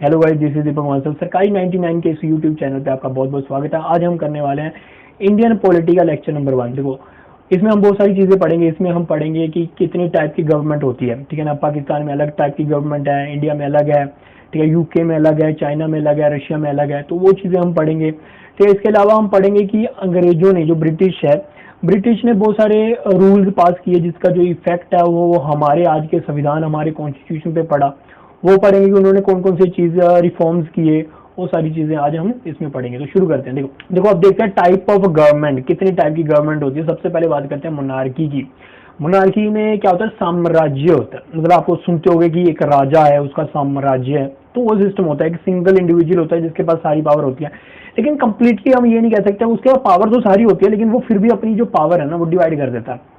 Hello guys, this is दीपक मानसर। सरकारी 99 के इस यूट्यूब चैनल पे आपका बहुत बहुत स्वागत है। आज हम करने वाले हैं इंडियन पॉलिटिकल लेक्चर नंबर 1। देखो, इसमें हम बहुत सारी चीजें पढ़ेंगे। इसमें हम पढ़ेंगे कि कितनी टाइप की गवर्नमेंट होती है, ठीक है ना। पाकिस्तान में अलग टाइप की गवर्नमेंट है, इंडिया में अलग है, ठीक है, यूके में अलग है, चाइना में अलग है, रशिया में अलग है। तो वो चीजें हम पढ़ेंगे। ठीक है, इसके अलावा हम पढ़ेंगे कि अंग्रेजों ने, जो ब्रिटिश है, ब्रिटिश ने बहुत सारे रूल्स पास किए जिसका जो इफेक्ट है वो हमारे आज के संविधान, हमारे कॉन्स्टिट्यूशन पे पड़ा। वो पढ़ेंगे कि उन्होंने कौन कौन सी चीज रिफॉर्म्स किए। वो सारी चीजें आज हम इसमें पढ़ेंगे। तो शुरू करते हैं। देखो देखो, अब देखते हैं टाइप ऑफ गवर्नमेंट, कितनी टाइप की गवर्नमेंट होती है। सबसे पहले बात करते हैं मोनार्की की। मोनार्की में क्या होता है? साम्राज्य होता है। मतलब आपको सुनते होंगे कि एक राजा है, उसका साम्राज्य है। तो वो सिस्टम होता है, एक सिंगल इंडिविजुअल होता है जिसके पास सारी पावर होती है। लेकिन कंप्लीटली हम ये नहीं कह सकते, उसके पास पावर तो सारी होती है, लेकिन वो फिर भी अपनी जो पावर है ना, वो डिवाइड कर देता है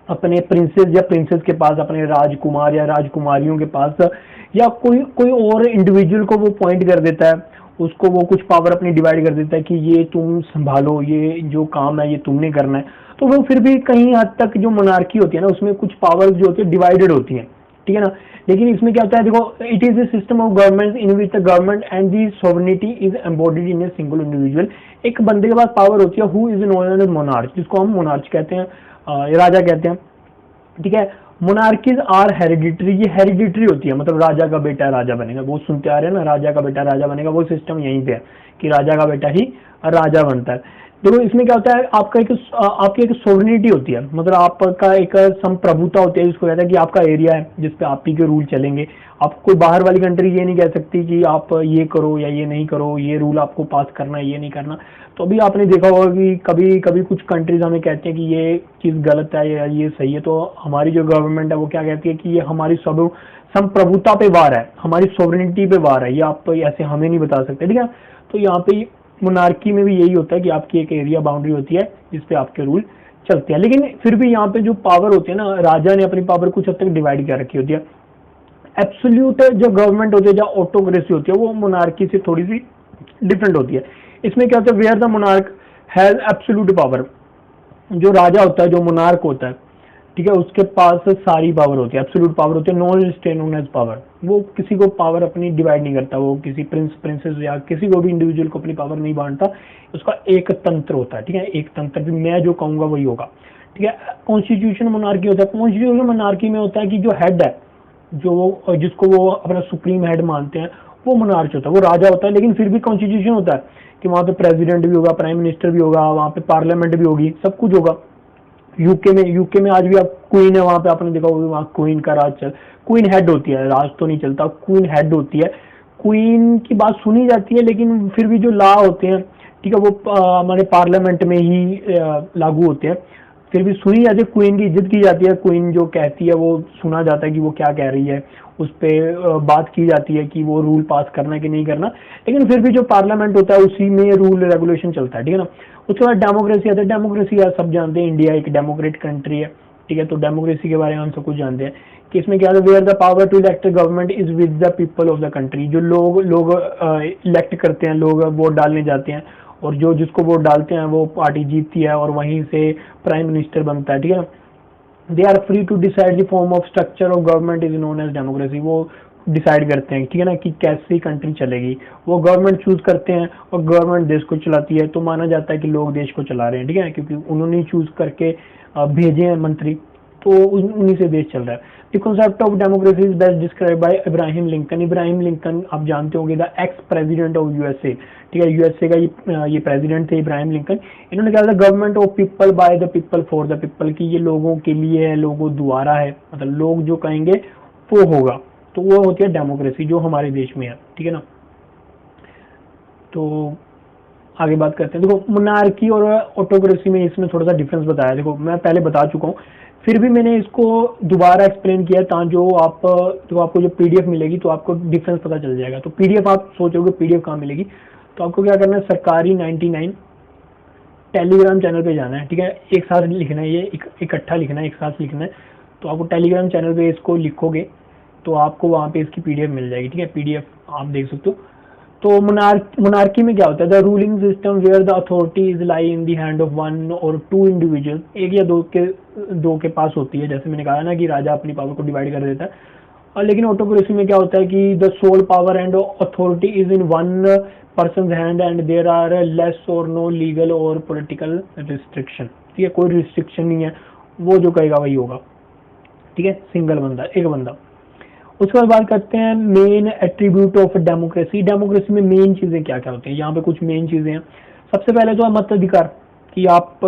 अपने प्रिंसेस या प्रिंसेस के पास, अपने राजकुमार या राजकुमारियों के पास, या कोई कोई और इंडिविजुअल को वो पॉइंट कर देता है। उसको वो कुछ पावर अपनी डिवाइड कर देता है कि ये तुम संभालो, ये जो काम है ये तुमने करना है। तो वो फिर भी कहीं हद तक जो मोनार्की होती है ना, उसमें कुछ पावर जो होती है डिवाइडेड होती है, ठीक है ना। लेकिन इसमें क्या होता है? देखो, it is a system of government in which the government and the sovereignty is embodied in a single individual. एक बंदे के पास पावर होती है, who is known as monarch, जिसको हम मोनार्च कहते हैं, राजा कहते हैं, ठीक है। मोनार्कीज आर हेरिडिटरी, ये हेरिडिटरी होती है, मतलब राजा का बेटा राजा बनेगा। वो सुनते आ रहे हैं ना, राजा का बेटा राजा बनेगा। वो सिस्टम यहीं पे है कि राजा का बेटा ही राजा बनता है। देखो, इसमें क्या होता है? आपका एक आपकी एक सोवरेनिटी होती है, मतलब आपका एक संप्रभुता होती है, जिसको कहता है कि आपका एरिया है जिसपे आप ही के रूल चलेंगे। आप कोई बाहर वाली कंट्री ये नहीं कह सकती कि आप ये करो या ये नहीं करो, ये रूल आपको पास करना है, ये नहीं करना। तो अभी आपने देखा होगा कि कभी कभी कुछ कंट्रीज हमें कहते हैं कि ये चीज गलत है या ये सही है। तो हमारी जो गवर्नमेंट है वो क्या कहती है कि ये हमारी सब संप्रभुता पे वार है, हमारी सोवरेनिटी पे वार है, ये आप ऐसे हमें नहीं बता सकते, ठीक है। तो यहाँ पे मोनार्की में भी यही होता है कि आपकी एक एरिया बाउंड्री होती है जिसपे आपके रूल चलते हैं। लेकिन फिर भी यहाँ पे जो पावर होती है ना, राजा ने अपनी पावर कुछ हद तक डिवाइड कर रखी होती है। एब्सोल्यूट जो गवर्नमेंट होती है, जो ऑटोक्रेसी होती है, वो मोनार्की से थोड़ी सी डिफरेंट होती है। इसमें क्या होता है? Where the monarch has absolute power, जो राजा होता है, जो मोनार्क होता है, ठीक है, उसके पास सारी पावर होती है, एब्सोल्यूट पावर होती है, नॉन स्टेनोनेस पावर। वो किसी को पावर अपनी डिवाइड नहीं करता, वो किसी प्रिंस प्रिंसेस या किसी को भी इंडिविजुअल को अपनी पावर नहीं बांटता। उसका एक तंत्र होता है, ठीक है, एक तंत्र भी, मैं जो कहूंगा वही होगा, ठीक है। कॉन्स्टिट्यूशन मोनार्की होता है। कॉन्स्टिट्यूशन मोनार्की में होता है कि जो हेड है, जो जिसको वो अपना सुप्रीम हेड मानते हैं, वो मोनार्च होता है, वो राजा होता है। लेकिन फिर भी कॉन्स्टिट्यूशन होता है कि वहां पे प्रेसिडेंट भी होगा, प्राइम मिनिस्टर भी होगा, वहां पे पार्लियामेंट भी होगी, सब कुछ होगा। यूके में आज भी आप क्वीन है, वहां पे आपने देखा होगा, वहां क्वीन का राज चल, क्वीन हेड होती है, राज तो नहीं चलता, क्वीन हेड होती है। क्वीन की बात सुनी जाती है, लेकिन फिर भी जो लॉ होते हैं, ठीक है, वो हमारे पार्लियामेंट में ही लागू होते हैं। फिर भी सुनी जाती है, क्वीन की इज्जत की जाती है, क्वीन जो कहती है वो सुना जाता है कि वो क्या कह रही है, उस पर बात की जाती है कि वो रूल पास करना है कि नहीं करना। लेकिन फिर भी जो पार्लियामेंट होता है उसी में रूल रेगुलेशन चलता है, ठीक है ना। उसके बाद डेमोक्रेसी आता है। डेमोक्रेसी आप सब जानते हैं, इंडिया एक डेमोक्रेट कंट्री है, ठीक है। तो डेमोक्रेसी के बारे में हम सब कुछ जानते हैं कि इसमें क्या है? Where the power to elect government is with the people of the country. जो लोग लोग इलेक्ट करते हैं, लोग वोट डालने जाते हैं, और जो जिसको वोट डालते हैं वो पार्टी जीतती है और वहीं से प्राइम मिनिस्टर बनता है, ठीक है। They are free to decide the form of structure of government is known as democracy. वो डिसाइड करते हैं, ठीक है ना, कि कैसी कंट्री चलेगी। वो गवर्नमेंट चूज करते हैं और गवर्नमेंट देश को चलाती है। तो माना जाता है कि लोग देश को चला रहे हैं, ठीक है, क्योंकि उन्होंने चूज करके भेजे हैं मंत्री, तो उन्हीं से देश चल रहा है। The concept of democracy is best describe by Ibrahim Lincoln. Ibrahim Lincoln आप जानते होंगे, the ex president of USA, ठीक है, यूएसए का ये प्रेसिडेंट थे इब्राहिम लिंकन। इन्होंने कहा था government of people by the people for the people, की ये लोगों के लिए है, लोगों द्वारा है, मतलब लोग जो कहेंगे वो होगा। तो वो होती है डेमोक्रेसी जो हमारे देश में है, ठीक है ना। तो आगे बात करते हैं। देखो, मोनार्की और ऑटोक्रेसी में इसमें थोड़ा सा डिफरेंस बताया। देखो, मैं पहले बता चुका हूँ, फिर भी मैंने इसको दोबारा एक्सप्लेन किया ताकि जो आपको जो पीडीएफ मिलेगी तो आपको डिफरेंस पता चल जाएगा। तो पीडीएफ आप सोचोगे पीडीएफ कहाँ मिलेगी, तो आपको क्या करना है? सरकारी 99 टेलीग्राम चैनल पे जाना है, ठीक है। एक साथ लिखना है, ये इकट्ठा लिखना है, एक साथ लिखना है। तो आपको टेलीग्राम चैनल पे इसको लिखोगे तो आपको वहां पे इसकी पीडीएफ मिल जाएगी, ठीक है। पीडीएफ आप देख सकते हो। तो मोनार्की में क्या होता है? The ruling system where the authority is lie in the hand of one or two individual, एक या दो के पास होती है। जैसे मैंने कहा ना कि राजा अपनी पावर को डिवाइड कर देता है। लेकिन ऑटोक्रेसी में क्या होता है कि the sole power and authority is in one person hand and there are less or no legal or political restriction. ठीक है, कोई रिस्ट्रिक्शन नहीं है, वो जो कहेगा वही होगा। ठीक है, सिंगल बंदा, एक बंदा। उसके बाद बात करते हैं main attribute of democracy. Democracy में मेन चीजें क्या क्या होती हैं, यहाँ पे कुछ मेन चीजें हैं। सबसे पहले तो है मताधिकार, कि आप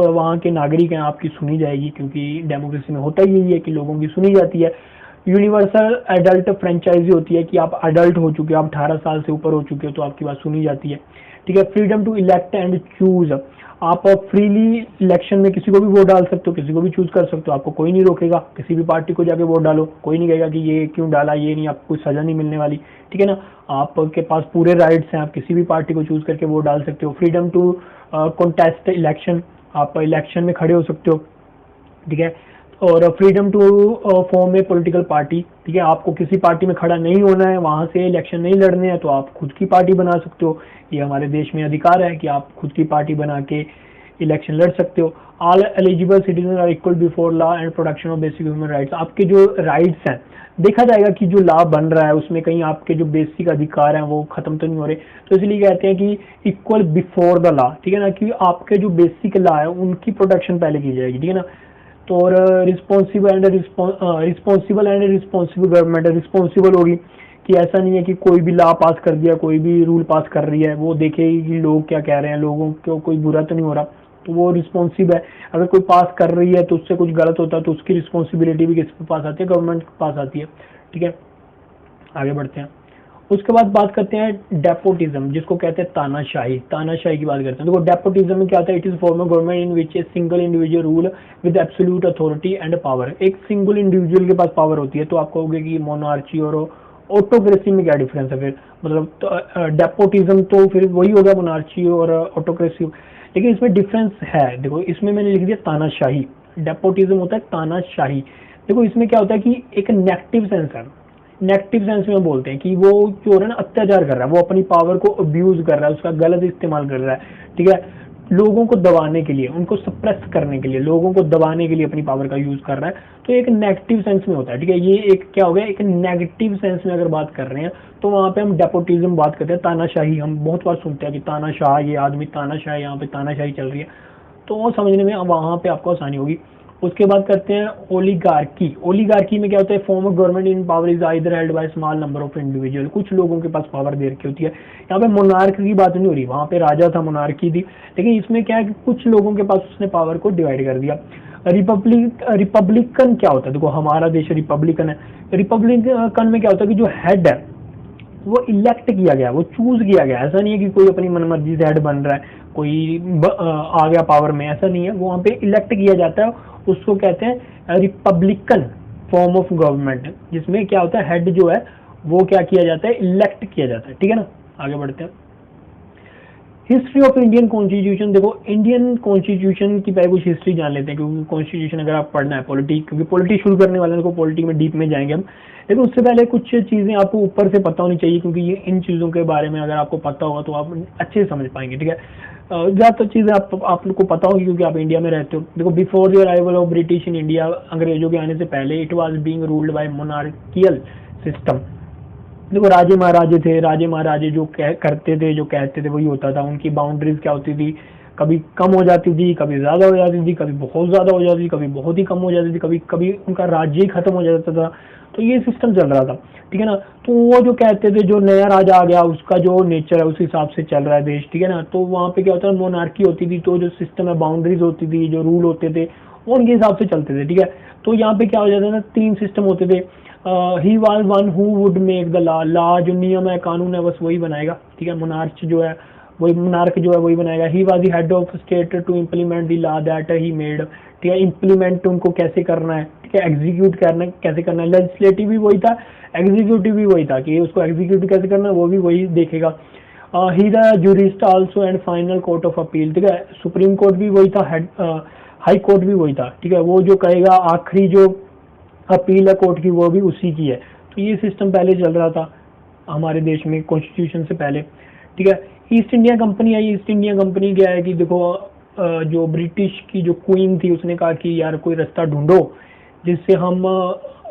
वहाँ के नागरिक हैं, आपकी सुनी जाएगी, क्योंकि डेमोक्रेसी में होता ही यही है कि लोगों की सुनी जाती है। यूनिवर्सल एडल्ट फ्रेंचाइजी होती है कि आप अडल्ट हो चुके हो, आप 18 साल से ऊपर हो चुके हो, तो आपकी बात सुनी जाती है। ठीक है, freedom to elect and choose, आप फ्रीली इलेक्शन में किसी को भी वोट डाल सकते हो, किसी को भी चूज कर सकते हो, आपको कोई नहीं रोकेगा। किसी भी पार्टी को जाके वोट डालो, कोई नहीं कहेगा कि ये क्यों डाला, ये नहीं, आपको कोई सजा नहीं मिलने वाली। ठीक है ना, आपके पास पूरे राइट्स हैं, आप किसी भी पार्टी को चूज करके वोट डाल सकते हो। फ्रीडम टू कॉन्टेस्ट इलेक्शन, आप इलेक्शन में खड़े हो सकते हो। ठीक है, और freedom to form a political party. ठीक है, आपको किसी पार्टी में खड़ा नहीं होना है, वहां से इलेक्शन नहीं लड़ने हैं, तो आप खुद की पार्टी बना सकते हो। ये हमारे देश में अधिकार है कि आप खुद की पार्टी बना के इलेक्शन लड़ सकते हो। All eligible citizen are equal before law and protection of basic human rights, आपके जो राइट्स हैं, देखा जाएगा कि जो लॉ बन रहा है उसमें कहीं आपके जो बेसिक अधिकार हैं वो खत्म तो नहीं हो रहे, तो इसलिए कहते हैं कि इक्वल बिफोर द लॉ। ठीक है ना, कि आपके जो बेसिक लॉ है उनकी प्रोटेक्शन पहले की जाएगी। ठीक है ना, तो और responsible and responsible government responsible होगी, कि ऐसा नहीं है कि कोई भी लॉ पास कर दिया, कोई भी रूल पास कर रही है, वो देखेगी कि लोग क्या कह रहे हैं, लोगों को कोई बुरा तो नहीं हो रहा, तो वो रिस्पॉन्सिबल है। अगर कोई पास कर रही है तो उससे कुछ गलत होता है, तो उसकी रिस्पॉन्सिबिलिटी भी किसके पास आती है, गवर्नमेंट के पास आती है। ठीक है, आगे बढ़ते हैं। उसके बाद बात करते हैं डेपोटिज्म, जिसको कहते हैं तानाशाही। तानाशाही की बात करते हैं। देखो डेपोटिज्म में क्या होता है, it is form of government in which A single individual rule with absolute authority and power. एक सिंगल इंडिविजुअल के पास पावर होती है। तो आप कहोगे कि मोनार्ची और ऑटोक्रेसी में क्या डिफरेंस है फिर, मतलब तो, डेपोटिज्म तो फिर वही होगा मोनार्ची और ऑटोक्रेसी, लेकिन इसमें डिफरेंस है। देखो इसमें मैंने लिख दिया तानाशाही, डेपोटिज्म होता है तानाशाही। देखो इसमें क्या होता है कि एक नेगेटिव सेंस है, नेगेटिव सेंस में बोलते हैं कि वो जो है ना अत्याचार कर रहा है, वो अपनी पावर को अब्यूज कर रहा है, उसका गलत इस्तेमाल कर रहा है। ठीक है, लोगों को दबाने के लिए, उनको सप्रेस करने के लिए, लोगों को दबाने के लिए अपनी पावर का यूज कर रहा है, तो एक नेगेटिव सेंस में होता है। ठीक है, ये एक क्या हो गया, एक नेगेटिव सेंस में अगर बात कर रहे हैं तो वहां पे हम डेपोटिज्म बात करते हैं। तानाशाही हम बहुत बार सुनते हैं कि तानाशाह, ये आदमी तानाशाह, यहाँ पे तानाशाही चल रही है, तो वो समझने में वहां पे आपको आसानी होगी। उसके बाद करते हैं ओलिगार्की। ओलिगार्की में क्या होता है, form of government in power is either held by small number of individual, कुछ लोगों के पास पावर दे रखी होती है। यहाँ पे मोनार्क की बात नहीं हो रही, वहां पे राजा था, मोनार्की थी, लेकिन इसमें क्या है कि कुछ लोगों के पास उसने पावर को डिवाइड कर दिया। रिपब्लिकन क्या होता है, देखो हमारा देश रिपब्लिकन है। रिपब्लिकन में क्या होता है कि जो हेड है वो इलेक्ट किया गया, वो चूज किया गया। ऐसा नहीं है कि कोई अपनी मनमर्जी से हेड बन रहा है, कोई आ गया पावर में, ऐसा नहीं है। वो वहाँ पे इलेक्ट किया जाता है, उसको कहते हैं रिपब्लिकन फॉर्म ऑफ गवर्नमेंट, जिसमें क्या होता है हेड जो है वो क्या किया जाता है, इलेक्ट किया जाता है। ठीक है ना, आगे बढ़ते हैं। History of Indian constitution. देखो इंडियन कॉन्स्टिट्यूशन की पहले कुछ हिस्ट्री जान लेते हैं, क्योंकि कॉन्स्टिट्यूशन अगर आप पढ़ना है पॉलिटिक, क्योंकि पॉलिटिक शुरू करने वाले को पॉलिटिक में डीप में जाएंगे हम, लेकिन उससे पहले कुछ चीजें आपको ऊपर से पता होनी चाहिए, क्योंकि ये इन चीजों के बारे में अगर आपको पता होगा तो आप अच्छे से समझ पाएंगे। ठीक है, ज्यादातर चीजें आप लोग को पता होगी क्योंकि आप इंडिया में रहते हो। देखो before the arrival of British in India, अंग्रेजों के आने से पहले, it was being ruled by monarchial system. देखो राजे महाराजे थे, राजे महाराजे जो करते थे, जो कहते थे वही होता था। उनकी बाउंड्रीज क्या होती थी, कभी कम हो जाती थी, कभी ज्यादा हो जाती थी, कभी बहुत ज्यादा हो जाती थी, कभी बहुत ही कम हो जाती थी, कभी कभी उनका राज्य ही खत्म हो जाता था। तो ये सिस्टम चल रहा था। ठीक है ना, तो वो जो कहते थे जो नया राजा आ गया उसका जो नेचर है उस हिसाब से चल रहा है देश। ठीक है ना, तो वहाँ पे क्या होता है, मोनार्की होती थी, तो जो सिस्टम है, बाउंड्रीज होती थी, जो रूल होते थे वो उनके हिसाब से चलते थे। ठीक है, तो यहाँ पे क्या हो जाता था, तीन सिस्टम होते थे। He was one who would make the law, law जो नियम है, कानून है, बस वही बनाएगा। ठीक है, मोनार्च जो है वही, मोनार्क जो है वही बनाएगा। He was the head of state to implement the law that he made. ठीक है, इम्प्लीमेंट उनको कैसे करना है, ठीक है, एग्जीक्यूट करना कैसे करना है। लेजिस्लेटिव भी वही था, एग्जीक्यूटिव भी वही था, कि उसको एग्जीक्यूट कैसे करना है वो भी वही देखेगा। He the jurist also and final court of appeal. ठीक है, सुप्रीम कोर्ट भी वही था, हेड हाई कोर्ट भी वही था। ठीक है, वो जो कहेगा आखिरी जो अपील है कोर्ट की वो भी उसी की है। तो ये सिस्टम पहले चल रहा था हमारे देश में कॉन्स्टिट्यूशन से पहले। ठीक है, ईस्ट इंडिया कंपनी आई। ईस्ट इंडिया कंपनी क्या है कि देखो जो ब्रिटिश की जो क्वीन थी उसने कहा कि यार कोई रास्ता ढूंढो जिससे हम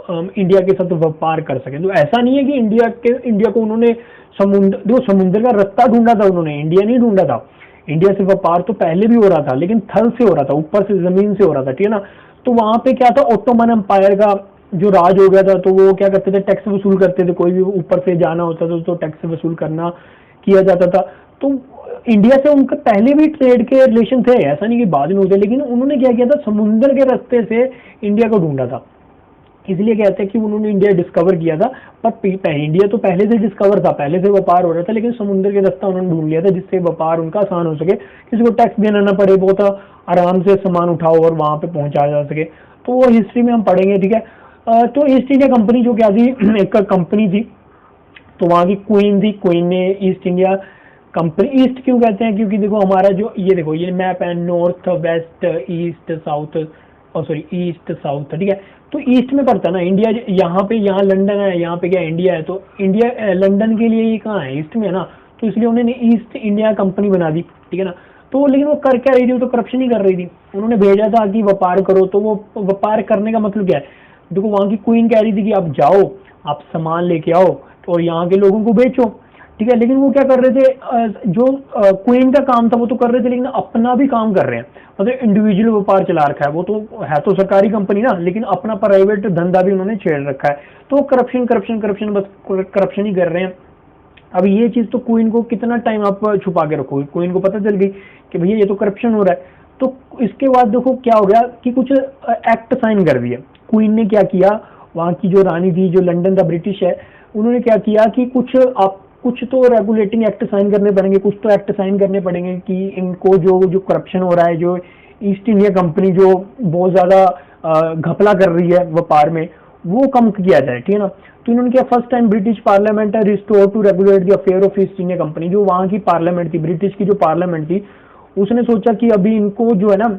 इंडिया के साथ व्यापार कर सके। तो ऐसा नहीं है कि इंडिया को उन्होंने समुद्र का रास्ता ढूंढा था, उन्होंने इंडिया नहीं ढूंढा था। इंडिया से व्यापार तो पहले भी हो रहा था, लेकिन थल से हो रहा था, ऊपर से जमीन से हो रहा था, ठीक है ना। तो वहां पे क्या था, ओटोमन एम्पायर का जो राज हो गया था, तो वो क्या करते थे, टैक्स वसूल करते थे। कोई भी ऊपर से जाना होता था तो टैक्स वसूल करना किया जाता था। तो इंडिया से उनका पहले भी ट्रेड के रिलेशन थे, ऐसा नहीं कि बाद में होते, लेकिन उन्होंने क्या किया था, समुद्र के रास्ते से इंडिया को ढूंढा था। इसलिए कहते हैं कि उन्होंने इंडिया डिस्कवर किया था। पर इंडिया तो पहले से डिस्कवर था, पहले से व्यापार हो रहा था, लेकिन समुद्र के रास्ता उन्होंने ढूंढ लिया था, जिससे व्यापार उनका आसान हो सके, किसी को टैक्स देना ना पड़े, बहुत आराम से सामान उठाओ और वहां पे पहुंचाया जा सके। तो वो हिस्ट्री में हम पढ़ेंगे, ठीक है। तो ईस्ट इंडिया कंपनी जो क्या थी, एक कंपनी थी, तो वहां की क्वीन थी। क्वीन ने ईस्ट इंडिया कंपनी, ईस्ट क्यों कहते हैं, क्योंकि देखो हमारा जो ये देखो ये मैप है, north west east south, sorry east south, ठीक है। तो ईस्ट में पड़ता है ना इंडिया, यहाँ पे, यहाँ लंदन है, यहाँ पे क्या इंडिया है, तो इंडिया लंदन के लिए ये कहाँ है, ईस्ट में है ना। तो इसलिए उन्होंने ईस्ट इंडिया कंपनी बना दी, ठीक है ना। तो लेकिन वो कर क्या रही थी, वो तो करप्शन ही कर रही थी। उन्होंने भेजा था कि व्यापार करो, तो वो व्यापार करने का मतलब क्या है, देखो वहां की क्वीन कह रही थी कि आप जाओ, आप सामान लेके आओ और यहाँ के लोगों को बेचो, ठीक है। लेकिन वो क्या कर रहे थे, जो क्वीन का काम था वो तो कर रहे थे, लेकिन अपना भी काम कर रहे हैं, मतलब इंडिविजुअल व्यापार चला रखा है। वो तो सरकारी कंपनी ना, लेकिन अपना प्राइवेट धंधा भी उन्होंने छेड़ रखा है। तो करप्शन करप्शन करप्शन, बस करप्शन ही कर रहे हैं। अब ये चीज तो क्वीन को कितना टाइम आप छुपा के रखोगे, क्वीन को पता चल गई कि भैया ये तो करप्शन हो रहा है। तो इसके बाद देखो क्या हो गया कि कुछ एक्ट साइन कर दिया। क्वीन ने क्या किया, वहां की जो रानी थी, जो लंदन का ब्रिटिश है, उन्होंने क्या किया कि कुछ तो रेगुलेटिंग एक्ट साइन करने पड़ेंगे, कुछ तो एक्ट साइन करने पड़ेंगे कि इनको जो करप्शन हो रहा है, जो ईस्ट इंडिया कंपनी जो बहुत ज्यादा घपला कर रही है व्यापार में, वो कम किया जाए, ठीक है ना। तो इन्होंने क्या, फर्स्ट टाइम ब्रिटिश पार्लियामेंट है restore to regulate the affair of East India Company. जो वहां की पार्लियामेंट थी, ब्रिटिश की जो पार्लियामेंट थी, उसने सोचा कि अभी इनको जो है ना,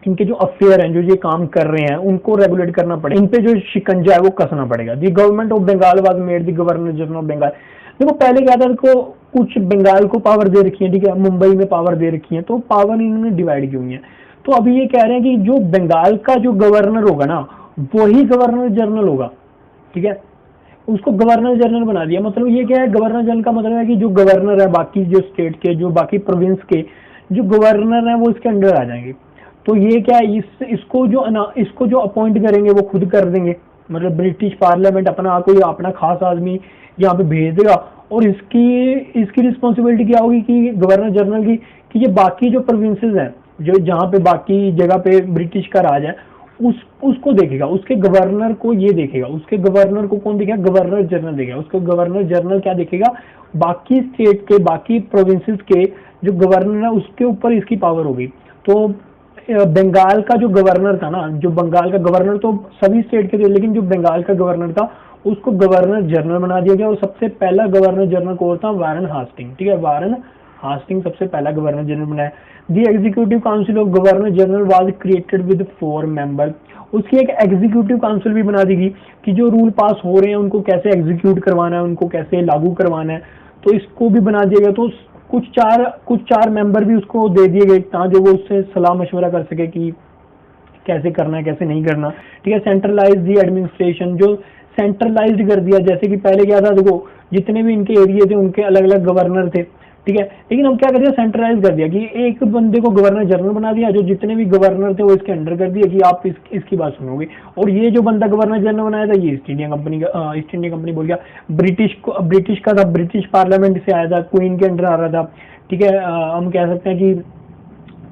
इनके जो अफेयर हैं, जो ये काम कर रहे हैं, उनको रेगुलेट करना पड़ेगा, इन पे जो शिकंजा है वो कसना पड़ेगा। The government of Bengal was made the governor general of Bengal. देखो पहले क्या था, इनको कुछ बंगाल को पावर दे रखी है, ठीक है, मुंबई में पावर दे रखी है, तो पावर इन्होंने डिवाइड की हुई है। तो अभी ये कह रहे हैं कि जो बंगाल का जो गवर्नर होगा ना, वही गवर्नर जनरल होगा, ठीक है। उसको गवर्नर जनरल बना दिया। मतलब ये क्या है, गवर्नर जनरल का मतलब है कि जो गवर्नर है बाकी जो स्टेट के, जो बाकी प्रोविंस के जो गवर्नर है, वो इसके अंडर आ जाएंगे। तो ये क्या है, इसको जो अपॉइंट करेंगे वो खुद कर देंगे। मतलब ब्रिटिश पार्लियामेंट कोई अपना खास आदमी यहाँ पे भेज देगा, और इसकी रिस्पॉन्सिबिलिटी क्या होगी कि गवर्नर जनरल की, कि ये बाकी जो प्रोविंसेस हैं, जो जहाँ पे बाकी जगह पे ब्रिटिश का राज है, उसको देखेगा, उसके गवर्नर को ये देखेगा। उसके गवर्नर को कौन देखेगा, गवर्नर जनरल देखेगा। उसको गवर्नर जनरल क्या देखेगा, बाकी स्टेट के, बाकी प्रोविंसेस के जो गवर्नर है उसके ऊपर इसकी पावर होगी। तो बंगाल का जो गवर्नर था ना, जो बंगाल का गवर्नर तो सभी स्टेट के थे, लेकिन जो बंगाल का गवर्नर था उसको गवर्नर जनरल बना दिया गया। और सबसे पहला गवर्नर जनरल कौन था, वारन हास्टिंग, ठीक है, वारन हास्टिंग सबसे पहला गवर्नर जनरल बनाया। दी executive council of governor general was created with 4 member. उसकी एक एग्जीक्यूटिव काउंसिल भी बना दी गई कि जो रूल पास हो रहे हैं उनको कैसे एग्जीक्यूट करवाना है, उनको कैसे लागू करवाना है, तो इसको भी बना दिया गया। तो कुछ चार मेंबर भी उसको दे दिए गए ताकि वो उससे सलाह मशवरा कर सके कि कैसे करना है, कैसे नहीं करना, ठीक है। सेंट्रलाइज दी एडमिनिस्ट्रेशन, जो सेंट्रलाइज्ड कर दिया। जैसे कि पहले क्या था, देखो जितने भी इनके एरिया थे उनके अलग अलग गवर्नर थे, ठीक है, लेकिन हम क्या कर दिया, सेंट्रलाइज कर दिया कि एक बंदे को गवर्नर जनरल बना दिया, जो जितने भी गवर्नर थे वो इसके अंडर कर दिया कि आप इसकी बात सुनोगे। और ये जो बंदा गवर्नर जनरल बनाया था, ये ईस्ट इंडिया कंपनी बोल गया। ब्रिटिश का था, ब्रिटिश पार्लियामेंट से आया था, क्वीन के अंडर आ रहा था, ठीक है। हम कह सकते हैं कि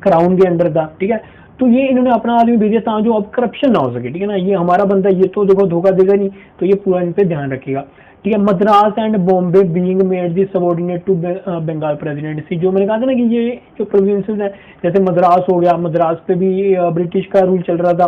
क्राउन के अंडर था, ठीक है। तो ये इन्होंने अपना आदमी भेजा था जो अब करप्शन ना हो सके, ठीक है ना। ये हमारा बंदा, ये तो देखो धोखा देगा नहीं, तो ये पूरा इन पे ध्यान रखेगा, ठीक है। Madras and Bombay being made the subordinate to Bengal presidency. जो मैंने कहा था ना कि ये जो प्रोविंसेस हैं, जैसे मद्रास हो गया, मद्रास पे भी ब्रिटिश का रूल चल रहा था,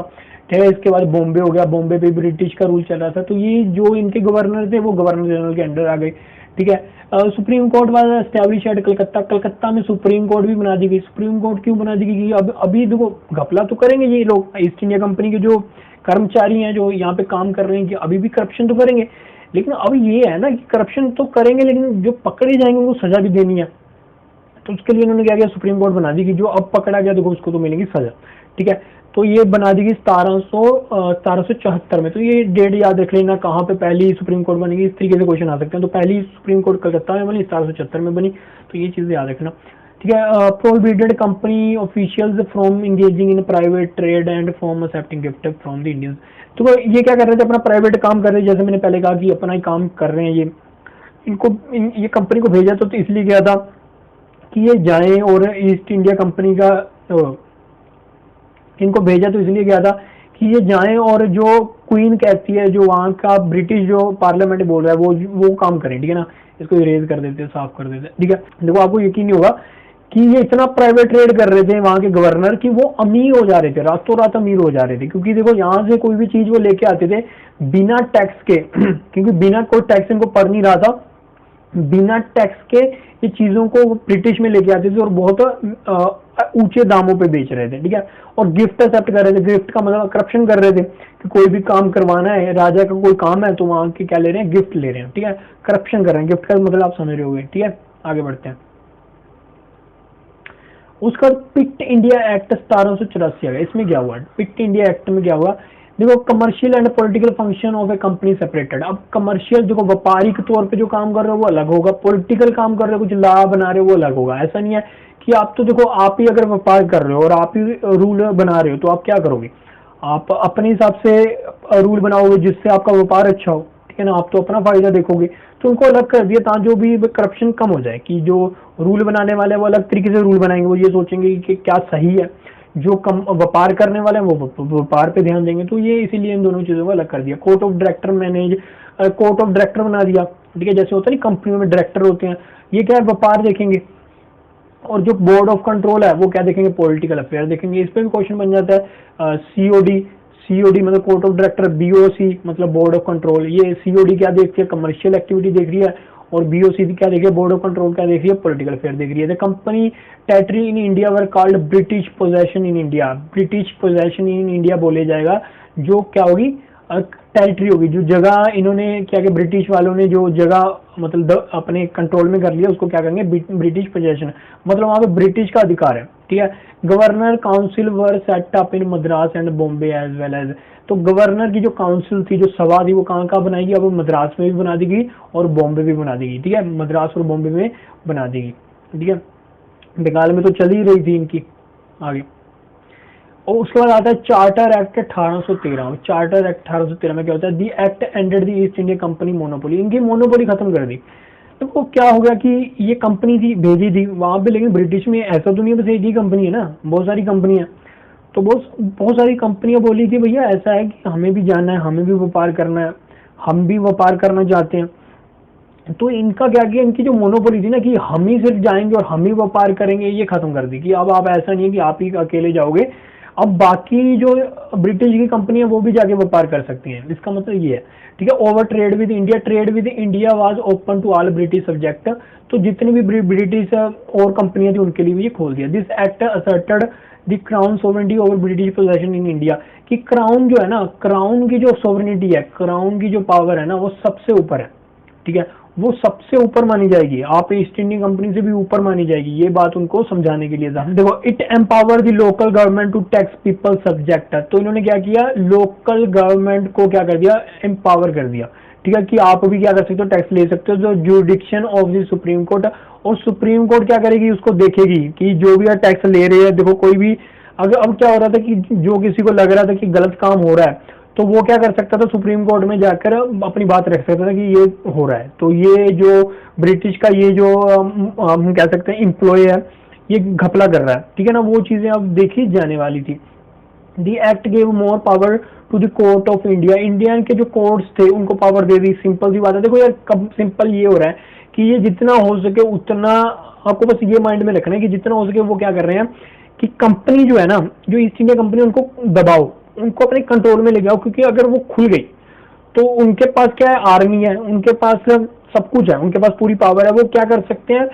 ठीक है। इसके बाद बॉम्बे हो गया, बॉम्बे पे ब्रिटिश का रूल चल रहा था। तो ये जो इनके गवर्नर थे वो गवर्नर जनरल के अंडर आ गए, ठीक है। Supreme court was establish at Calcutta. Calcutta में सुप्रीम कोर्ट भी बना दी गई। सुप्रीम कोर्ट क्यों बना दी गई, अब अभी देखो घपला तो करेंगे ये लोग, ईस्ट इंडिया कंपनी के जो कर्मचारी हैं जो यहाँ पे काम कर रहे हैं, कि अभी भी करप्शन तो करेंगे, लेकिन अब ये है ना कि करप्शन तो करेंगे, लेकिन जो पकड़े जाएंगे उनको सजा भी देनी है। तो उसके लिए इन्होंने क्या किया, सुप्रीम कोर्ट बना दी कि जो अब पकड़ा गया देखो उसको तो मिलेगी सजा, ठीक है। तो ये बना दी गई 1774 में। तो ये डेट याद रख लेना, कहाँ पे पहली सुप्रीम कोर्ट बनेगी, इस तरीके से क्वेश्चन आ सकते हैं। तो पहली सुप्रीम कोर्ट कलकत्ता में बनी, 1774 में बनी। तो ये चीज़ें याद रखना, ठीक है। Prohibited company officials from engaging in private trade and from accepting gift from the Indians. तो ये क्या कर रहे थे, अपना प्राइवेट काम कर रहे थे, जैसे मैंने पहले कहा कि अपना ही काम कर रहे हैं। ये कंपनी को भेजा तो इसलिए गया था कि ये जाएं और ईस्ट इंडिया कंपनी का इनको भेजा तो इसलिए गया था कि ये जाएं और जो क्वीन कहती है, जो वहाँ का ब्रिटिश जो पार्लियामेंट बोल रहा है वो काम करें, ठीक है ना। इसको इरेज कर देते, साफ कर देते, ठीक है। देखो आपको यकीन नहीं होगा कि ये इतना प्राइवेट ट्रेड कर रहे थे वहाँ के गवर्नर कि वो अमीर हो जा रहे थे, रातों रात अमीर हो जा रहे थे। क्योंकि देखो यहाँ से कोई भी चीज वो लेके आते थे बिना टैक्स के क्योंकि बिना कोई टैक्स इनको पड़ नहीं रहा था, बिना टैक्स के ये चीजों को ब्रिटिश में लेके आते थे और बहुत ऊंचे दामों पे बेच रहे थे, ठीक है। और गिफ्ट एक्सेप्ट कर रहे थे। गिफ्ट का मतलब करप्शन कर रहे थे कि कोई भी काम करवाना है, राजा का कोई काम है तो वहां के क्या ले रहे हैं, गिफ्ट ले रहे हैं, ठीक है। करप्शन कर रहे हैं, गिफ्ट का मतलब आप समझ रहे होंगे, ठीक है। आगे बढ़ते हैं। उसका पिक्ट इंडिया एक्ट 1784 है। इसमें क्या हुआ, पिक्ट इंडिया एक्ट में क्या हुआ, देखो commercial and political function of A company separated. अब कमर्शियल देखो व्यापारिक तौर पे जो काम कर रहे हो वो अलग होगा, पॉलिटिकल काम कर रहे हो कुछ लाभ बना रहे हो वो अलग होगा। ऐसा नहीं है कि आप तो देखो आप ही अगर व्यापार कर रहे हो और आप ही रूल बना रहे हो तो आप क्या करोगे, आप अपने हिसाब से रूल बनाओगे जिससे आपका व्यापार अच्छा हो, ठीक है ना। आप तो अपना फायदा देखोगे। तो उनको अलग कर दिया ताकि जो भी करप्शन कम हो जाए, कि जो रूल बनाने वाले हैं वो अलग तरीके से रूल बनाएंगे, वो ये सोचेंगे कि क्या सही है। जो कम व्यापार करने वाले हैं वो व्यापार पे ध्यान देंगे। तो ये इसीलिए इन दोनों चीजों को अलग कर दिया। Court of director manage, court of director बना दिया, ठीक है। जैसे होता है कंपनियों में डायरेक्टर होते हैं, ये क्या है व्यापार देखेंगे। और जो बोर्ड ऑफ कंट्रोल है वो क्या देखेंगे, पॉलिटिकल अफेयर देखेंगे। इस पे भी क्वेश्चन बन जाता है। सीओडी मतलब कोर्ट ऑफ डायरेक्टर, बीओसी मतलब बोर्ड ऑफ कंट्रोल। ये सीओडी क्या देखती है, कमर्शियल एक्टिविटी देख रही है, और बीओसी क्या देख रही है, बोर्ड ऑफ कंट्रोल क्या देख रही है, पॉलिटिकल अफेयर देख रही है। The company territory in India were called British possession in India. British possession in India बोले जाएगा, जो क्या होगी, टेरिटरी होगी, जो जगह इन्होंने क्या किया, ब्रिटिश वालों ने जो जगह मतलब अपने कंट्रोल में कर लिया उसको क्या करेंगे, ब्रिटिश पोजेशन। मतलब वहां पे ब्रिटिश का अधिकार है, ठीक है। Governor council were set up in Madras and Bombay as well as. तो गवर्नर की जो काउंसिल थी, जो सभा थी, वो कहाँ बनाएगी, अब मद्रास में भी बना दी गई और बॉम्बे भी बना दी गई, ठीक है। मद्रास और बॉम्बे में बना दी गई, ठीक है। बंगाल में तो चल ही रही थी इनकी। आगे और उसके बाद आता है चार्टर एक्ट 1813। चार्टर एक्ट 1813 में क्या होता है, the act ended the east India company monopoly. इनकी मोनोपोली खत्म कर दी। तो क्या हो गया कि ये कंपनी थी भेजी थी वहां पे, लेकिन ब्रिटिश में ऐसा तो नहीं बस एक ही कंपनी है ना, बहुत सारी कंपनी है। तो बहुत सारी कंपनियां बोली कि भैया ऐसा है कि हमें भी जाना है, हमें भी व्यापार करना है, हम भी व्यापार करना चाहते हैं। तो इनका क्या किया, इनकी जो मोनोपोली थी ना कि हम ही सिर्फ जाएंगे और हम ही व्यापार करेंगे, ये खत्म कर दी कि अब आप ऐसा नहीं है कि आप ही अकेले जाओगे, अब बाकी जो ब्रिटिश की कंपनी है वो भी जाके व्यापार कर सकती हैं। इसका मतलब ये है, ठीक है। Over trade with India, trade with India was open to all British subject. तो जितनी भी ब्रिटिश और कंपनियां थी उनके लिए भी ये खोल दिया। This act asserted the crown sovereignty over British possession in India. कि क्राउन जो है ना, क्राउन की जो सोवरेनिटी है, क्राउन की जो पावर है ना, वो सबसे ऊपर है, ठीक है। वो सबसे ऊपर मानी जाएगी, आप ईस्ट इंडियन कंपनी से भी ऊपर मानी जाएगी। ये बात उनको समझाने के लिए था। देखो, it empower the local government to tax people subject. तो इन्होंने क्या किया, लोकल गवर्नमेंट को क्या कर दिया, एम्पावर कर दिया, ठीक है। कि आप भी क्या कर सकते हो, टैक्स ले सकते हो। जो जुडिक्शन ऑफ द सुप्रीम कोर्ट, और सुप्रीम कोर्ट क्या करेगी, उसको देखेगी कि जो भी टैक्स ले रहे हैं, देखो कोई भी अगर, अब क्या हो रहा था कि जो किसी को लग रहा था कि गलत काम हो रहा है तो वो क्या कर सकता था, सुप्रीम कोर्ट में जाकर अपनी बात रख सकता था कि ये हो रहा है। तो ये जो ब्रिटिश का ये जो हम कह सकते हैं एम्प्लॉय है, ये घपला कर रहा है, ठीक है ना। वो चीजें अब देखी जाने वाली थी। The act gave more power to the court of India. Indian के जो कोर्ट्स थे उनको पावर दे दी। सिंपल सी बात है, देखो यार कब सिंपल ये हो रहा है कि ये जितना हो सके उतना, आपको बस ये माइंड में रखना है कि जितना हो सके वो क्या कर रहे हैं कि कंपनी जो है ना, जो ईस्ट इंडिया कंपनी, उनको दबाओ, उनको अपने कंट्रोल में ले जाओ। क्योंकि अगर वो खुल गई तो उनके पास क्या है, आर्मी है, उनके पास सब कुछ है, उनके पास पूरी पावर है। वो क्या कर सकते हैं,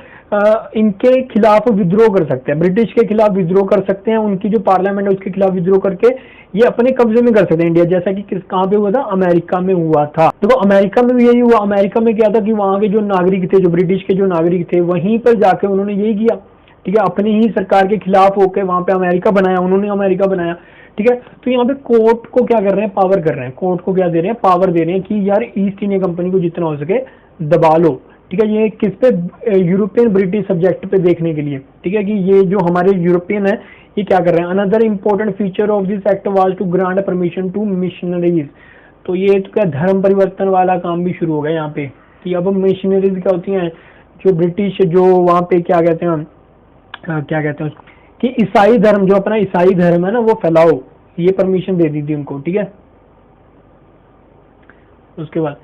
इनके खिलाफ विद्रोह कर सकते हैं, ब्रिटिश के खिलाफ विद्रोह कर सकते हैं। उनकी जो पार्लियामेंट है उसके खिलाफ विद्रोह करके ये अपने कब्जे में कर सकते हैं इंडिया। जैसा कि कहाँ पे हुआ था, अमेरिका में हुआ था। देखो अमेरिका में भी यही हुआ। अमेरिका में क्या था कि वहां के जो नागरिक थे, जो ब्रिटिश के जो नागरिक थे, वहीं पर जाके उन्होंने यही किया, ठीक है, अपनी ही सरकार के खिलाफ होकर वहां पे अमेरिका बनाया, उन्होंने अमेरिका बनाया, ठीक है। तो यहाँ पे कोर्ट को क्या कर रहे हैं, पावर कर रहे हैं, कोर्ट को क्या दे रहे हैं, पावर दे रहे हैं कि यार ईस्ट इंडिया कंपनी को जितना हो सके दबा लो, ठीक है। ये किस पे, यूरोपियन ब्रिटिश सब्जेक्ट पे देखने के लिए, ठीक है, कि ये जो हमारे यूरोपियन है ये क्या कर रहे हैं। Another important feature of this act was to grant permission to missionaries. तो ये तो क्या धर्म परिवर्तन वाला काम भी शुरू हो गया यहाँ पे, कि अब मिशनरीज क्या होती हैं, जो ब्रिटिश जो वहाँ पे क्या कहते हैं, क्या कहते हैं उसको, कि ईसाई धर्म, जो अपना ईसाई धर्म है ना वो फैलाओ, ये परमिशन दे दी थी उनको, ठीक है। उसके बाद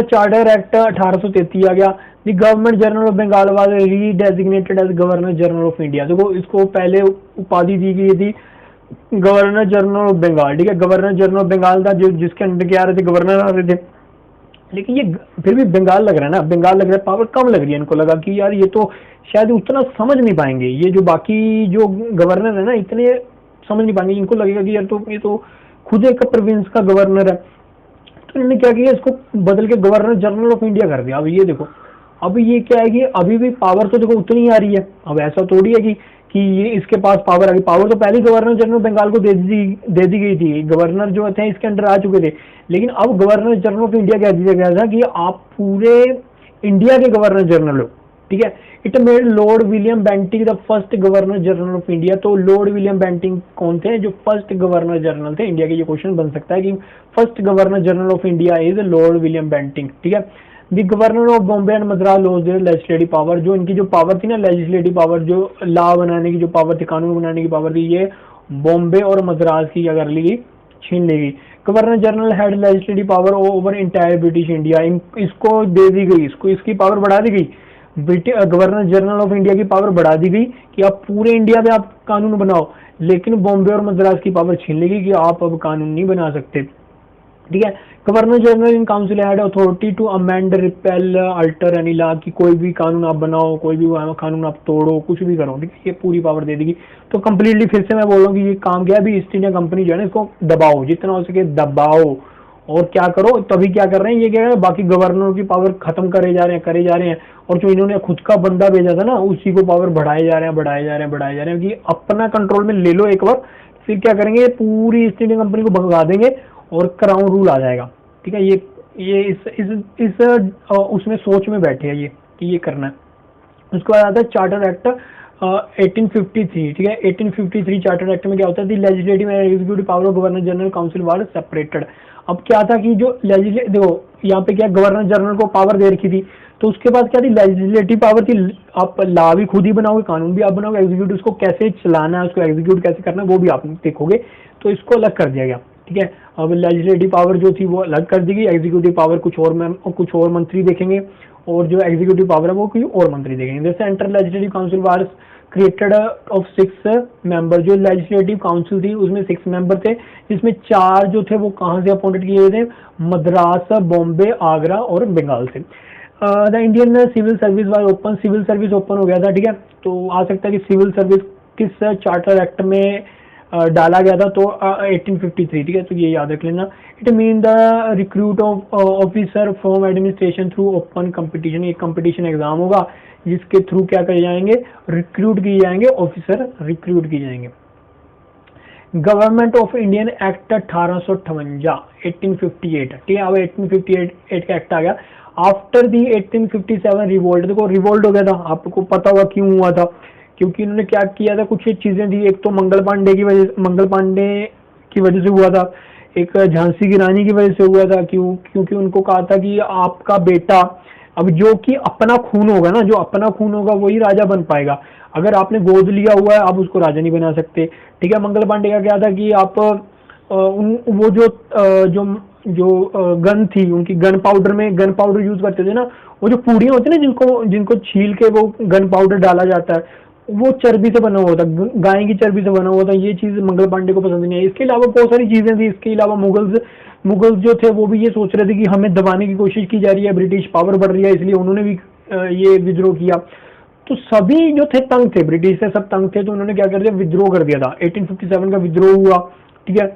चार्टर एक्ट 1833 आ गया। The government general of Bengal was redesignated as governor general of India. देखो इसको पहले उपाधि दी गई थी गवर्नर जनरल ऑफ बंगाल, ठीक है। गवर्नर जनरल ऑफ बंगाल था जो जिसके अंडर क्या आ रहे थे, गवर्नर आ रहे थे। लेकिन ये फिर भी बंगाल लग रहा है ना, बंगाल लग रहा है, पावर कम लग रही है। इनको लगा कि यार ये तो शायद उतना समझ नहीं पाएंगे, ये जो बाकी जो गवर्नर है ना इतने समझ नहीं पाएंगे। इनको लगेगा कि यार तो ये तो खुद एक प्रोविंस का गवर्नर है। तो इन्होंने क्या किया, इसको बदल के गवर्नर जनरल ऑफ इंडिया कर दिया। अब ये देखो, अब ये क्या है कि अभी भी पावर तो देखो उतनी आ रही है। अब ऐसा थोड़ी है कि ये इसके पास पावर आ गई, पावर तो पहले गवर्नर जनरल बंगाल को दे दी गई थी, गवर्नर जो थे इसके अंडर आ चुके थे। लेकिन अब गवर्नर जनरल ऑफ इंडिया कह दिया गया था कि आप पूरे इंडिया के गवर्नर जनरल हो, ठीक है। It made Lord William Bentinck the first governor general of India. तो लॉर्ड विलियम बेंटिंग कौन थे, जो फर्स्ट गवर्नर जनरल थे इंडिया के। ये क्वेश्चन बन सकता है कि first governor general of India is Lord William Bentinck, ठीक है। The governor of Bombay and Madras lose their legislative power. जो इनकी जो पावर थी ना, लेजिस्लेटिव पावर, जो लॉ बनाने की जो पावर थी, कानून बनाने की पावर थी, ये बॉम्बे और मद्रास की क्या कर ली, छीन लेगी। Governor general had legislative power over entire British India. इसको दे दी गई, इसको इसकी पावर बढ़ा दी गई। गवर्नर जनरल ऑफ इंडिया की पावर बढ़ा दी गई कि आप पूरे इंडिया में आप कानून बनाओ। लेकिन बॉम्बे और मद्रास की पावर छीन लेगी कि आप अब कानून नहीं बना सकते, ठीक है। Governor general in council had authority to amend, repeal, alter any law, कि कोई भी कानून आप बनाओ, कोई भी कानून आप तोड़ो, कुछ भी करो, ठीक है। ये पूरी पावर दे देगी। तो कंप्लीटली फिर से मैं बोल रहा हूँ कि ये काम क्या है, अभी ईस्ट इंडिया कंपनी जो है ना इसको दबाओ, जितना हो सके दबाओ। और क्या करो, तभी क्या कर रहे हैं, ये क्या है, बाकी गवर्नरों की पावर खत्म करे जा रहे हैं। और जो इन्होंने खुद का बंदा भेजा था ना, उसी को पावर बढ़ाए जा रहे हैं कि अपना कंट्रोल में ले लो एक बार। फिर क्या करेंगे, पूरी ईस्ट इंडिया कंपनी को भगा देंगे और क्राउन रूल आ जाएगा, ठीक है। ये इस उसमें सोच में बैठे हैं ये कि ये करना है। उसके बाद आता है चार्टर एक्ट 1853, ठीक है। 1853 चार्टर एक्ट में क्या होता है, legislative and executive power of governor general council were separated. अब क्या था कि जो लेजिस्लेटिव, देखो यहाँ पे क्या गवर्नर जनरल को पावर दे रखी थी, तो उसके बाद क्या थी, लेजिस्लेटिव पावर थी, आप लॉ भी खुद ही बनाओगे, कानून भी आप बनाओगे, एग्जीक्यूटिव उसको कैसे चलाना है, उसको एग्जीक्यूट कैसे करना है वो भी आप देखोगे। तो इसको अलग कर दिया गया, ठीक है। अब लेजिस्लेटिव पावर जो थी वो अलग कर दी गई, एग्जीक्यूटिव पावर कुछ और मंत्री देखेंगे, और जो एग्जीक्यूटिव पावर है वो कोई और मंत्री देखेंगे। जैसे central legislative council was created of 6 member. जो लेजिस्लेटिव काउंसिल थी उसमें 6 मेंबर थे, जिसमें 4 जो थे वो कहाँ से अपॉइंटेड किए थे, मद्रास, बॉम्बे, आगरा और बंगाल से। The Indian civil service was open, civil service open हो गया था, ठीक है। तो आ सकता है कि सिविल सर्विस किस चार्टर एक्ट में डाला गया था, तो 1853, ठीक है। तो ये याद रख लेना। It mean the recruit of officer from administration through open competition. ये कंपटीशन एग्जाम होगा जिसके थ्रू क्या करे जाएंगे, रिक्रूट किए जाएंगे, ऑफिसर रिक्रूट किए जाएंगे। गवर्नमेंट ऑफ इंडियन एक्ट 1858 1858, ठीक है। अब 1858 का एक्ट आ गया। आफ्टर दी 1857 रिवोल्ट, देखो रिवोल्ट हो गया था, आपको पता होगा क्यों हुआ था, क्योंकि इन्होंने क्या किया था, कुछ चीजें थी। एक तो मंगल पांडे की वजह से हुआ था, एक झांसी की रानी की वजह से हुआ था। क्योंकि उनको कहा था कि आपका बेटा, अब जो कि अपना खून होगा ना, जो अपना खून होगा वही राजा बन पाएगा। अगर आपने गोद लिया हुआ है आप उसको राजा नहीं बना सकते, ठीक है। मंगल पांडे का क्या था कि आप वो जो गन थी उनकी, गन पाउडर यूज करते थे ना, वो जो पूड़ियां होती है ना जिनको छील के वो गन पाउडर डाला जाता है, वो चर्बी से बना हुआ था, गाय की चर्बी से बना हुआ था। ये चीज मंगल पांडे को पसंद नहीं है। इसके अलावा बहुत सारी चीजें थी। इसके अलावा मुगल्स जो थे वो भी ये सोच रहे थे कि हमें दबाने की कोशिश की जा रही है, ब्रिटिश पावर बढ़ रही है, इसलिए उन्होंने भी ये विद्रोह किया। तो सभी जो थे तंग थे, ब्रिटिश से सब तंग थे, तो उन्होंने क्या कर दिया, विद्रोह कर दिया था। 1857 का विद्रोह हुआ, ठीक है।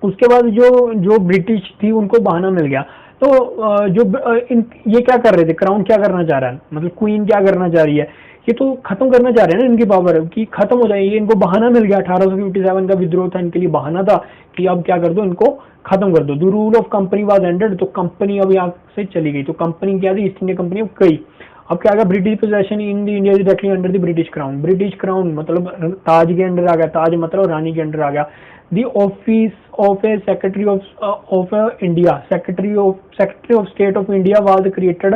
उसके बाद जो ब्रिटिश थी उनको बहाना मिल गया। तो ये क्या कर रहे थे, क्राउन क्या करना चाह रहा है, मतलब क्वीन क्या करना चाह रही है, ये तो खत्म करना चाह रहे हैं ना इनकी पावर कि खत्म हो जाए। ये इनको बहाना मिल गया, 1857 का विद्रोह था इनके लिए, बहाना था कि अब क्या कर दो, इनको खत्म कर दो। The rule of company was ended, तो कंपनी अब यहाँ से चली गई। तो कंपनी क्या थी, ईस्ट इंडिया कंपनी अब गई। अब क्या गया, British possession in the India directly under the British crown. British crown मतलब ताज के अंडर आ गया, ताज मतलब रानी के अंडर आ गया। The office of a secretary of India, secretary of state of India was created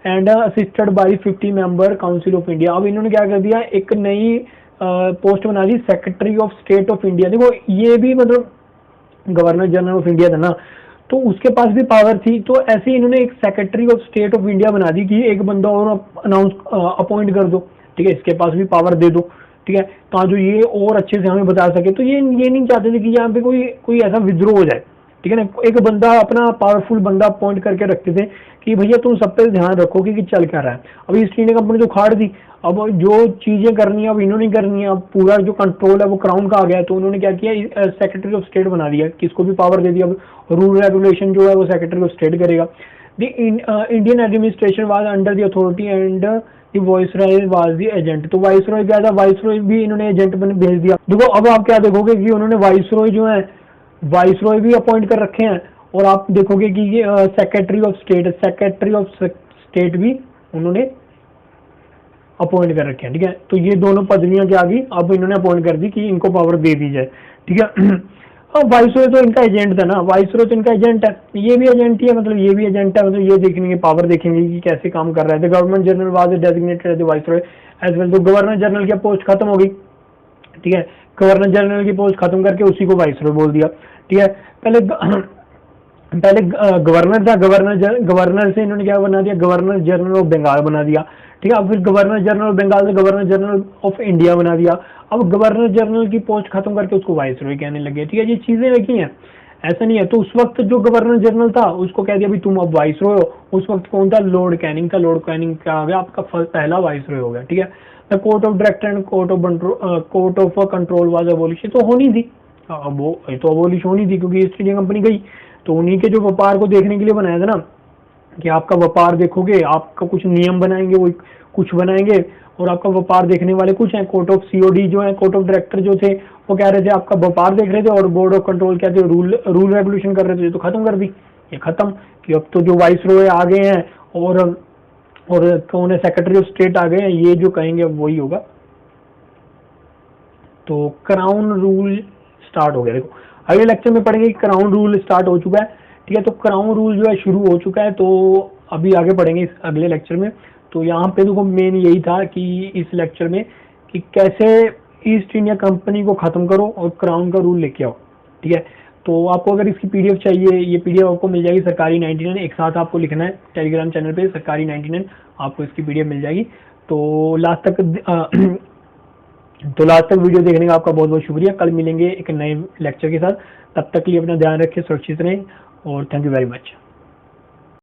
and assisted by 50 member council of India. अब इन्होंने क्या कर दिया, एक नई पोस्ट बना दी, secretary of state of India. देखो ये भी मतलब गवर्नर जनरल ऑफ इंडिया था ना, तो उसके पास भी पावर थी। तो ऐसे ही इन्होंने एक secretary of state of India बना दी कि एक बंदा और अनाउंस अपॉइंट कर दो, ठीक है, इसके पास भी पावर दे दो, ठीक है, ताकि ये और अच्छे से हमें बता सके। तो ये नहीं चाहते थे कि यहाँ पे कोई ऐसा विद्रोह हो जाए, ठीक है ना। एक बंदा अपना पावरफुल बंदा अपॉइंट करके रखते थे कि भैया तुम सब पे ध्यान रखोगे कि चल क्या रहा है। अब ईस्ट इंडिया कंपनी तो खाड़ दी, अब जो चीजें करनी है अब इन्होंने करनी है, अब पूरा जो कंट्रोल है वो क्राउन का आ गया है। तो उन्होंने क्या किया, सेक्रेटरी ऑफ स्टेट बना दिया, किसको भी पावर दे दिया। अब रूल रेगुलेशन जो है वो सेक्रेटरी ऑफ स्टेट करेगा। The Indian administration was under the authority and the viceroy was the agent. तो वाइसरॉय क्या था, वाइसरॉय भी इन्होंने एजेंट बन भेज दिया। देखो अब आप क्या देखोगे कि उन्होंने वाइसरॉय जो है, वाइसरॉय भी अपॉइंट कर रखे हैं, और आप देखोगे कि ये सेक्रेटरी ऑफ स्टेट भी उन्होंने अपॉइंट कर रखे हैं, ठीक है। तो ये दोनों पदवियां क्या आ गई, अब इन्होंने अपॉइंट कर दी कि इनको पावर दे दी जाए, ठीक है। अब वाइसरॉय तो इनका एजेंट था ना, वाइसरॉय तो इनका एजेंट है, ये भी एजेंट ही है, मतलब ये भी एजेंट है, मतलब ये देखेंगे पावर देखेंगे कि कैसे काम कर रहा है। Government general was designated as viceroy as well. तो गवर्नर जनरल की पोस्ट खत्म हो गई, ठीक है, गवर्नर जनरल की पोस्ट खत्म करके उसी को वाइसरॉय बोल दिया, ठीक है। पहले गवर्नर था, गवर्नर से इन्होंने क्या बना दिया, गवर्नर जनरल ऑफ बंगाल बना दिया, ठीक है। अब फिर गवर्नर जनरल ऑफ बंगाल से गवर्नर जनरल ऑफ इंडिया बना दिया। अब गवर्नर जनरल की पोस्ट खत्म करके उसको वाइसरॉय कहने लगे, ठीक है। ये चीजें लिखी हैं, ऐसा नहीं है। तो उस वक्त जो गवर्नर जनरल था उसको कह दिया भाई तुम अब वाइसरॉय हो। उस वक्त कौन था, लॉर्ड कैनिंग था। लॉर्ड कैनिंग क्या आ गया, आपका पहला वाइसरॉय हो गया, ठीक है। The court of director and court of control was abolish. तो होनी थी, अब वो तो अबॉलिश होनी थी क्योंकि ईस्ट इंडिया कंपनी गई। तो उन्हीं के जो व्यापार को देखने के लिए बनाया था ना, कि आपका व्यापार देखोगे, आपका कुछ नियम बनाएंगे, वो कुछ बनाएंगे, और आपका व्यापार देखने वाले कुछ हैं। कोर्ट ऑफ सीओडी जो है, कोर्ट ऑफ डायरेक्टर जो थे, वो कह रहे थे आपका व्यापार देख रहे थे, और बोर्ड ऑफ कंट्रोल क्या थे, रूल रेगुलेशन कर रहे थे। तो खत्म कर दी, ये खत्म कि अब तो जो वाइसरॉय आ गए हैं और कौन है, सेक्रेटरी ऑफ स्टेट आ गए हैं, ये जो कहेंगे अब वही होगा। तो क्राउन रूल स्टार्ट हो गया। देखो अगले लेक्चर में पढ़ेंगे कि क्राउन रूल स्टार्ट हो चुका है, ठीक है। तो क्राउन रूल जो है शुरू हो चुका है, तो अभी आगे पढ़ेंगे इस अगले लेक्चर में। तो यहाँ पे देखो मेन यही था कि इस लेक्चर में कि कैसे ईस्ट इंडिया कंपनी को खत्म करो और क्राउन का रूल लेके आओ, ठीक है। तो आपको अगर इसकी पीडीएफ चाहिए, ये पीडीएफ आपको मिल जाएगी सरकारी 99, एक साथ आपको लिखना है टेलीग्राम चैनल पे सरकारी 99, आपको इसकी पीडीएफ मिल जाएगी। तो लास्ट तक वीडियो देखने का आपका बहुत बहुत शुक्रिया। कल मिलेंगे एक नए लेक्चर के साथ, तब तक के लिए अपना ध्यान रखें, सुरक्षित रहें, और थैंक यू वेरी मच।